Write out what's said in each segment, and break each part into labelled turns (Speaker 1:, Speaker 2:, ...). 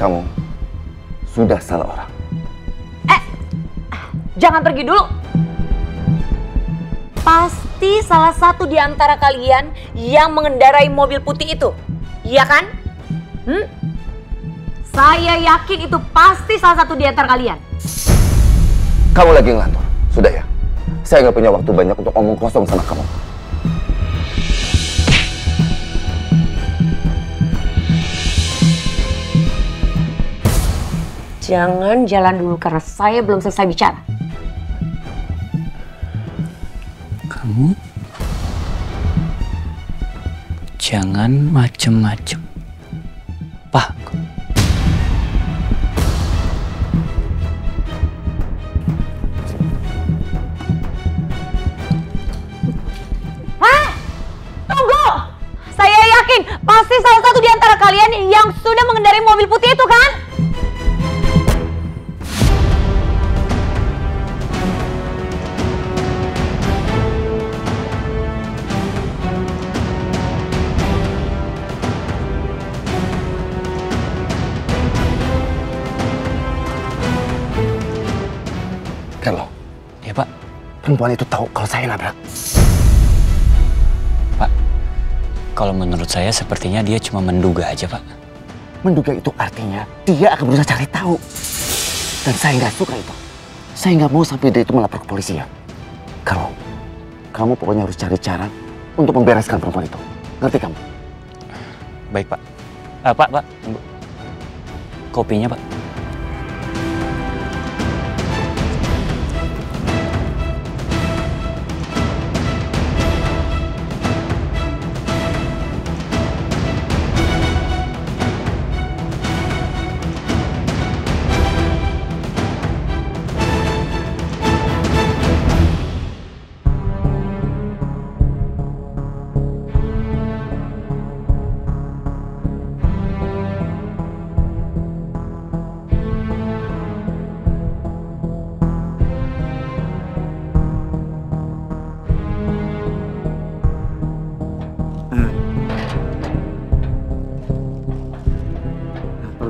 Speaker 1: Kamu sudah salah orang.
Speaker 2: Jangan pergi dulu. Pasti salah satu di antara kalian yang mengendarai mobil putih itu. Iya kan? Saya yakin itu pasti salah satu di antara kalian.
Speaker 1: Kamu lagi ngelantur. Sudah ya. Saya nggak punya waktu banyak untuk omong kosong sama kamu.
Speaker 2: Jangan jalan dulu karena saya belum selesai bicara.
Speaker 3: Kamu jangan macem-macem, Pak.
Speaker 2: Tunggu! Saya yakin pasti salah satu di antara kalian yang sudah mengendarai mobil putih itu kan?
Speaker 1: Carlo,
Speaker 3: Ya, Pak.
Speaker 1: perempuan itu tahu kalau saya nabrak.
Speaker 3: Pak, kalau menurut saya sepertinya dia cuma menduga aja, Pak.
Speaker 1: Menduga itu artinya dia akan berusaha cari tahu. Dan saya nggak suka itu. Saya nggak mau sampai dia itu melapor ke polisi ya. Carlo, kamu pokoknya harus cari cara untuk membereskan perempuan itu. Ngerti kamu?
Speaker 3: Baik, Pak. Pak, tunggu. Kopinya, Pak.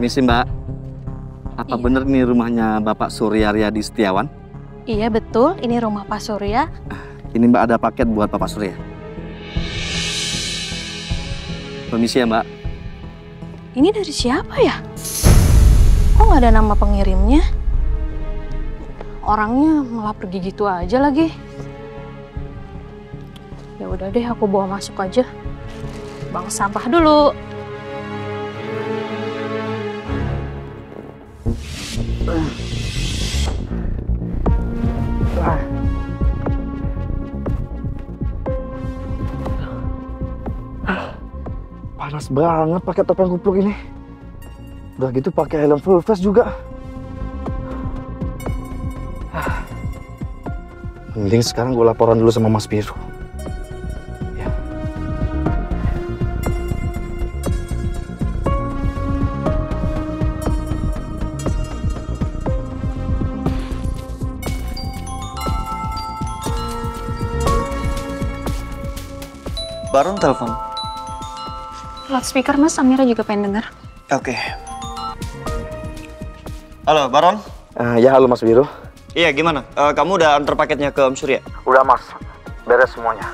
Speaker 4: Permisi Mbak, apa benar nih rumahnya Bapak Surya Riyadi Setiawan?
Speaker 5: Iya betul, ini rumah Pak Surya.
Speaker 4: Ini Mbak ada paket buat Bapak Surya. Permisi ya Mbak.
Speaker 5: Ini dari siapa ya? Kok nggak ada nama pengirimnya? Orangnya malah pergi gitu aja lagi. Ya udah deh, aku bawa masuk aja. Buang sampah dulu.
Speaker 4: Panas banget pakai topeng kupluk ini. Udah gitu pakai helm full face juga. Mending sekarang gue laporan dulu sama Mas Biru. Ya.
Speaker 6: Baron telepon.
Speaker 5: Loudspeaker Mas, Amira juga pengen denger.
Speaker 6: Oke. Halo, Baron.
Speaker 4: Ya halo Mas Biru.
Speaker 6: Iya, gimana? Kamu udah antar paketnya ke Om Surya?
Speaker 4: Udah Mas, beres semuanya.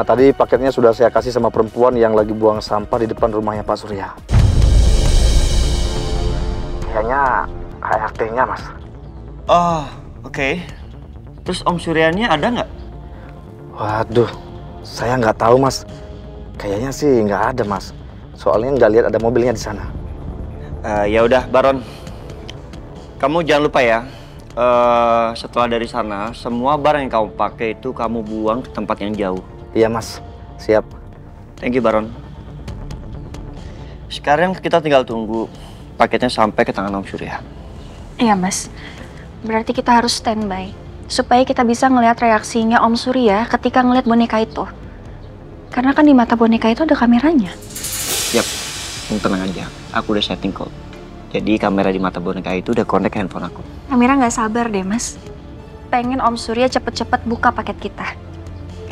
Speaker 4: Tadi paketnya sudah saya kasih sama perempuan yang lagi buang sampah di depan rumahnya Pak Surya. Kayaknya HRT-nya Mas.
Speaker 6: Oh, oke. Terus Om Suryanya ada nggak?
Speaker 4: Waduh, saya nggak tahu Mas. Kayaknya sih nggak ada Mas. Soalnya nggak lihat ada mobilnya di sana.
Speaker 6: Ya udah, Baron. Kamu jangan lupa ya. Setelah dari sana, semua barang yang kamu pakai itu kamu buang ke tempat yang jauh.
Speaker 4: Iya Mas, siap.
Speaker 6: Thank you, Baron. Sekarang kita tinggal tunggu paketnya sampai ke tangan Om Surya.
Speaker 5: Iya Mas, berarti kita harus standby. Supaya kita bisa ngelihat reaksinya Om Surya ketika ngelihat boneka itu. Karena kan di mata boneka itu ada kameranya.
Speaker 6: Yap, tenang aja. Aku udah setting kok. Jadi kamera di mata boneka itu udah connect handphone aku.
Speaker 5: Amira nggak sabar deh Mas. Pengen Om Surya cepet-cepet buka paket kita.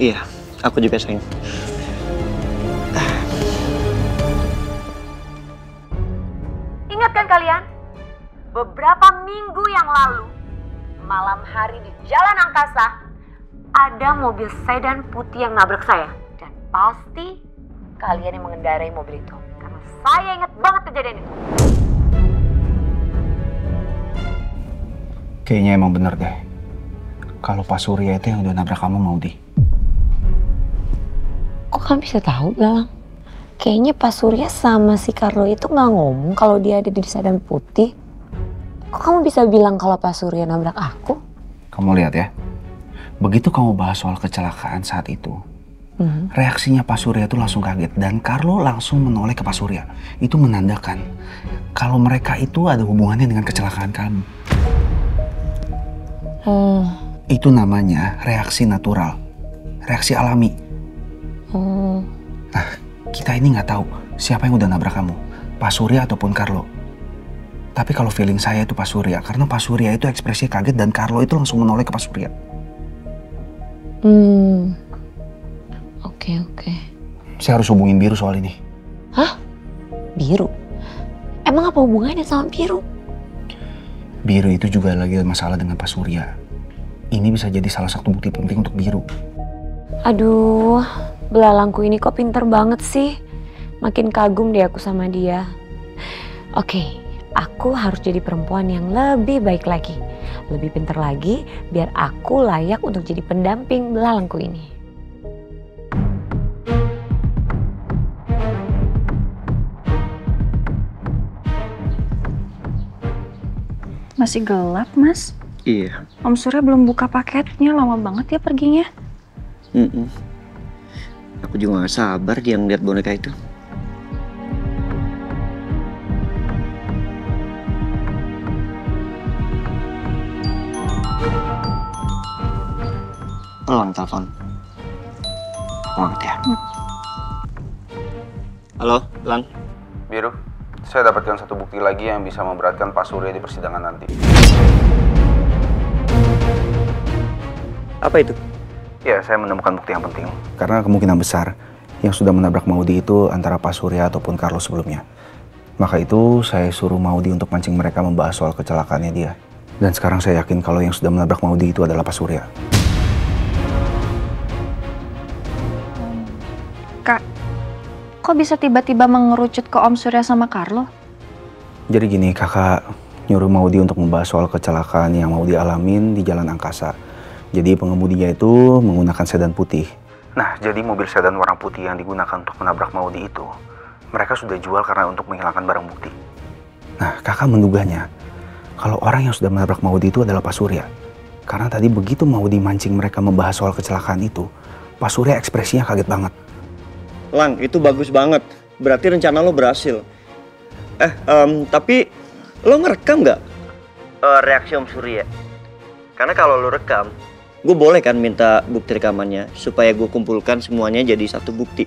Speaker 6: Iya, aku juga sayang.
Speaker 2: Ingat Ingat kan kalian? Beberapa minggu yang lalu, malam hari di Jalan Angkasa, ada mobil sedan putih yang nabrak saya. Dan pasti kalian yang mengendarai mobil itu. Karena saya ingat banget kejadian itu.
Speaker 7: Kayaknya emang bener deh. Kalau Pak Surya itu yang udah nabrak kamu, Maudi.
Speaker 2: Kok kamu bisa tahu, Galang? Kayaknya Pak Surya sama si Carlo itu nggak ngomong kalau dia ada di sedan putih. Kok kamu bisa bilang kalau Pak Surya nabrak aku?
Speaker 7: Kamu lihat ya, begitu kamu bahas soal kecelakaan saat itu, reaksinya Pak Surya itu langsung kaget dan Carlo langsung menoleh ke Pak Surya. Itu menandakan kalau mereka itu ada hubungannya dengan kecelakaan kamu. Itu namanya reaksi natural, reaksi alami. Nah, kita ini nggak tahu siapa yang udah nabrak kamu, Pak Surya ataupun Carlo. Tapi kalau feeling saya itu Pak Surya, karena Pak Surya itu ekspresinya kaget dan Carlo itu langsung menoleh ke Pak Surya.
Speaker 2: Oke.
Speaker 7: Saya harus hubungin Biru soal ini.
Speaker 2: Hah? Biru? Emang apa hubungannya sama Biru?
Speaker 7: Biru itu juga lagi ada masalah dengan Pak Surya. Ini bisa jadi salah satu bukti penting untuk Biru.
Speaker 2: Aduh, belalangku ini kok pinter banget sih. Makin kagum deh aku sama dia. Oke, aku harus jadi perempuan yang lebih baik lagi. Lebih pinter lagi, biar aku layak untuk jadi pendamping belalangku ini.
Speaker 5: Masih gelap, Mas?
Speaker 6: Iya.
Speaker 5: Om Surya belum buka paketnya, lama banget ya perginya.
Speaker 6: Aku juga gak sabar dia ngeliat boneka itu. Elang telepon. Aku angkat ya. Halo, Elang.
Speaker 7: Biru, saya dapatkan satu bukti lagi yang bisa memberatkan Pak Surya di persidangan nanti.
Speaker 6: Apa itu?
Speaker 7: Ya, saya menemukan bukti yang penting. Karena kemungkinan besar yang sudah menabrak Maudi itu antara Pak Surya ataupun Carlo sebelumnya. Maka itu saya suruh Maudi untuk mancing mereka membahas soal kecelakaannya dia. Dan sekarang saya yakin kalau yang sudah menabrak Maudi itu adalah Pak Surya.
Speaker 5: Kak, kok bisa tiba-tiba mengerucut ke Om Surya sama Carlo?
Speaker 7: Jadi gini, kakak nyuruh Maudi untuk membahas soal kecelakaan yang Maudi alamin di Jalan Angkasa. Jadi pengemudinya itu menggunakan sedan putih. Nah, jadi mobil sedan warna putih yang digunakan untuk menabrak Maudi itu, mereka sudah jual karena untuk menghilangkan barang bukti. Nah, kakak menduganya kalau orang yang sudah menabrak Maudi itu adalah Pak Surya. Karena tadi begitu Maudi mancing mereka membahas soal kecelakaan itu, Pak Surya ekspresinya kaget banget.
Speaker 6: Lang, itu bagus banget. Berarti rencana lo berhasil. Tapi lo ngerekam nggak reaksi Om Surya? Karena kalau lo rekam, gue boleh kan minta bukti rekamannya supaya gue kumpulkan semuanya jadi satu bukti.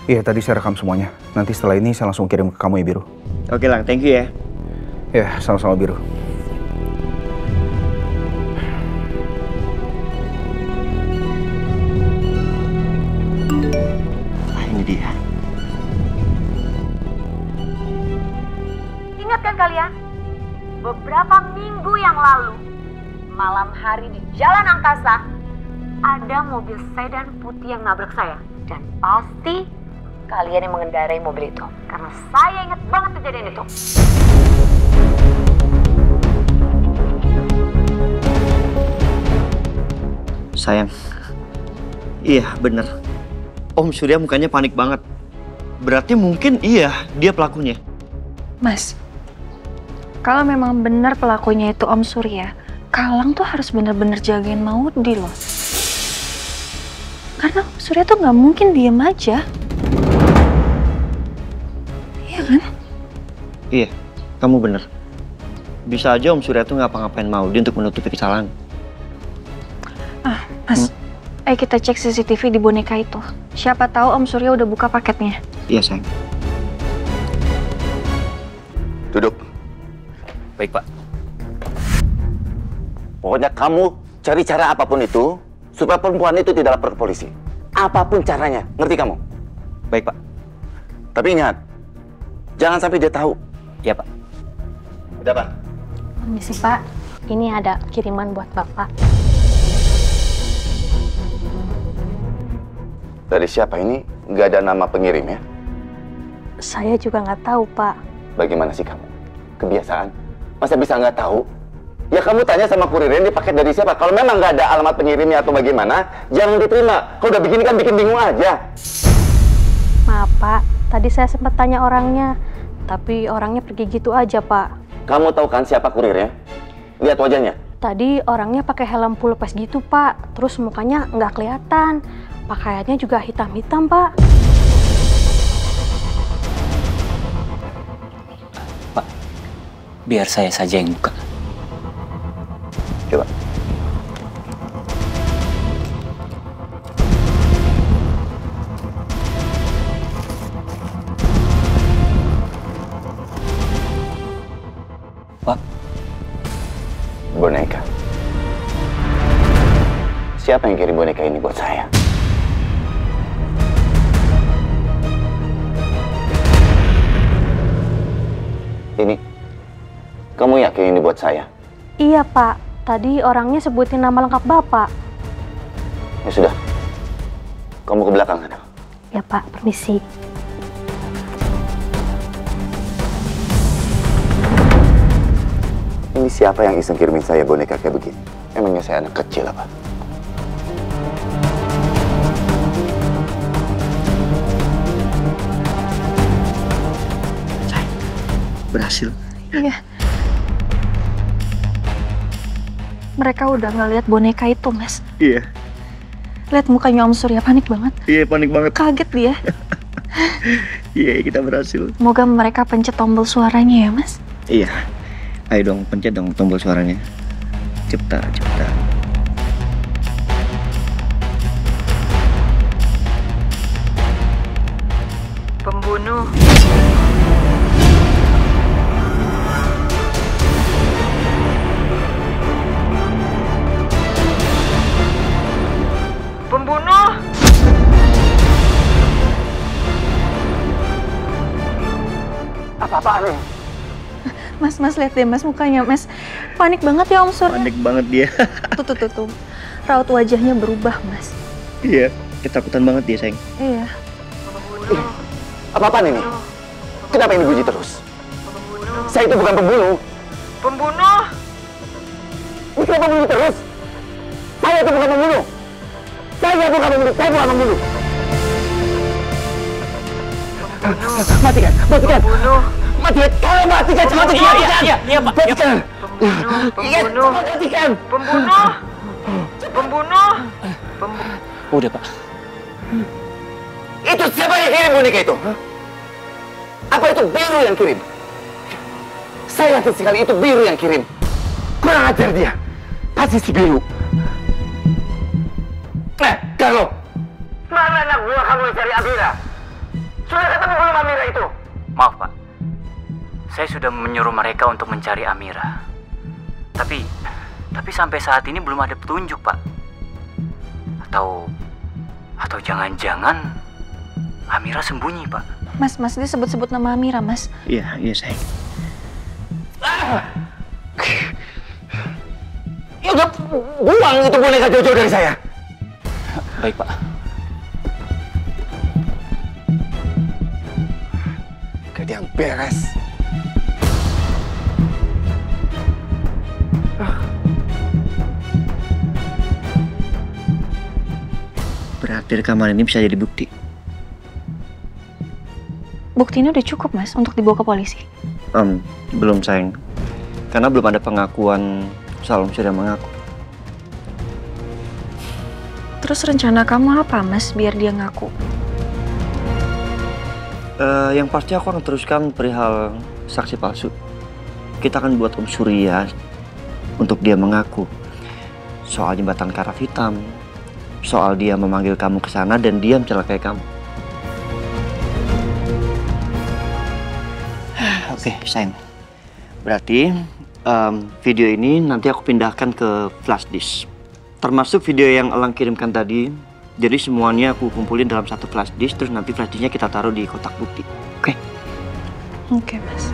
Speaker 7: Iya, tadi saya rekam semuanya. Nanti setelah ini saya langsung kirim ke kamu ya, Biru.
Speaker 6: Oke Lang, thank you ya.
Speaker 7: Ya, sama-sama Biru.
Speaker 6: Ini dia.
Speaker 2: Ingat kan kalian? Beberapa minggu yang lalu, malam hari di Jalan Angkasa, ada mobil sedan putih yang nabrak saya. Dan pasti kalian yang mengendarai mobil itu. Karena saya ingat banget kejadian itu.
Speaker 6: Sayang. Iya, bener. Om Surya mukanya panik banget. Berarti mungkin iya, dia pelakunya.
Speaker 5: Mas, kalau memang benar pelakunya itu Om Surya, Galang tuh harus bener-bener jagain Maudi loh. Karena Om Surya tuh nggak mungkin diem aja. Iya kan?
Speaker 6: Iya, kamu bener. Bisa aja Om Surya tuh ngapa-ngapain Maudi untuk menutupi kesalahan.
Speaker 5: Mas, ayo kita cek CCTV di boneka itu. Siapa tahu Om Surya udah buka paketnya.
Speaker 6: Iya, sayang.
Speaker 1: Duduk.
Speaker 3: Baik, Pak.
Speaker 1: Pokoknya kamu cari cara apapun itu supaya perempuan itu tidak lapor ke polisi. Apapun caranya, ngerti kamu?
Speaker 3: Baik, Pak.
Speaker 1: Tapi ingat, jangan sampai dia tahu.
Speaker 3: Ya, Pak.
Speaker 4: Ada apa?
Speaker 5: Permisi Pak, ini ada kiriman buat Bapak.
Speaker 1: Dari siapa ini? Nggak ada nama pengirim ya?
Speaker 5: Saya juga nggak tahu Pak.
Speaker 1: Bagaimana sih kamu? Kebiasaan? Masa bisa nggak tahu? Ya kamu tanya sama kurir ini paket dari siapa? Kalau memang nggak ada alamat pengirimnya atau bagaimana, jangan diterima. Kalau udah begini kan bikin bingung aja.
Speaker 5: Maaf Pak, tadi saya sempat tanya orangnya, tapi orangnya pergi gitu aja Pak.
Speaker 1: Kamu tahu kan siapa kurirnya? Lihat wajahnya.
Speaker 5: Tadi orangnya pakai helm full face gitu Pak, terus mukanya nggak kelihatan. Pakaiannya juga hitam-hitam Pak.
Speaker 3: Pak, biar saya saja yang buka.
Speaker 1: Coba.
Speaker 3: Pak,
Speaker 1: Boneka. Siapa yang kirim boneka ini buat saya? Ini, kamu yakin ini buat saya?
Speaker 5: Iya Pak, tadi orangnya sebutin nama lengkap Bapak.
Speaker 1: Ya sudah, kamu ke belakang sana.
Speaker 5: Ya Pak, permisi.
Speaker 1: Ini siapa yang iseng kirimin saya boneka kayak begini? Emangnya saya anak kecil apa?
Speaker 6: Berhasil.
Speaker 5: Iya. Mereka udah ngeliat boneka itu, Mas.
Speaker 6: Iya.
Speaker 5: Lihat mukanya Om Surya, panik banget.
Speaker 6: Iya, panik banget.
Speaker 5: Kaget dia.
Speaker 6: Iya, kita berhasil.
Speaker 5: Moga mereka pencet tombol suaranya ya, Mas.
Speaker 6: Iya. Ayo dong, pencet dong tombol suaranya. Cepetan, cepetan.
Speaker 8: Pembunuh. Pembunuh.
Speaker 1: Apa-apaan ini?
Speaker 5: Mas, lihat deh Mas mukanya, Mas. Panik banget ya Om Surya.
Speaker 6: Panik banget dia.
Speaker 5: Tuh. Raut wajahnya berubah, Mas.
Speaker 6: Iya, ketakutan banget dia, sayang.
Speaker 5: Iya.
Speaker 1: Apa-apaan ini? Kenapa ini bunyi terus? Saya itu bukan pembunuh.
Speaker 8: Pembunuh.
Speaker 1: Ini kenapa bunyi terus? Saya itu bukan pembunuh. Saya bukan pembunuh. Matikan.
Speaker 8: Pembunuh.
Speaker 1: Matikan. Kalian matikan.
Speaker 3: Iya, Pak.
Speaker 1: Matikan.
Speaker 8: Pembunuh.
Speaker 1: Matikan.
Speaker 8: Pembunuh.
Speaker 3: Udah, Pak.
Speaker 1: Itu siapa yang kirim boneka itu? Apa itu Biru yang kirim? Saya yakin sekali itu Biru yang kirim. Kurang ajar dia. Pasti si Biru. Carlo, mana anak buah kamu yang cari Amira? Sudah ketemu belum Amira itu?
Speaker 3: Maaf, Pak. Saya sudah menyuruh mereka untuk mencari Amira. Tapi sampai saat ini belum ada petunjuk, Pak. Atau jangan-jangan Amira sembunyi, Pak.
Speaker 5: Mas, dia sebut-sebut nama Amira, Mas.
Speaker 6: Iya, sayang.
Speaker 1: Ya udah, buang itu boneka jauh-jauh dari saya.
Speaker 3: Baik, Pak.
Speaker 1: Gak ada yang beres.
Speaker 6: Berarti rekaman ini bisa jadi bukti.
Speaker 5: Bukti ini udah cukup, Mas, untuk dibawa ke polisi.
Speaker 6: Belum, sayang. Karena belum ada pengakuan Om Surya mengaku.
Speaker 5: Terus rencana kamu apa, Mas, biar dia ngaku?
Speaker 6: Yang pasti aku akan teruskan perihal saksi palsu. Kita akan buat Om Surya untuk dia mengaku soal jembatan karat hitam, soal dia memanggil kamu ke sana dan dia mencelakai kamu. Oke, sayang. Berarti video ini nanti aku pindahkan ke flash disk. Termasuk video yang Elang kirimkan tadi. Jadi semuanya aku kumpulin dalam satu flash disk. Terus nanti flash disknya kita taruh di kotak bukti. Oke?
Speaker 5: Oke, Mas.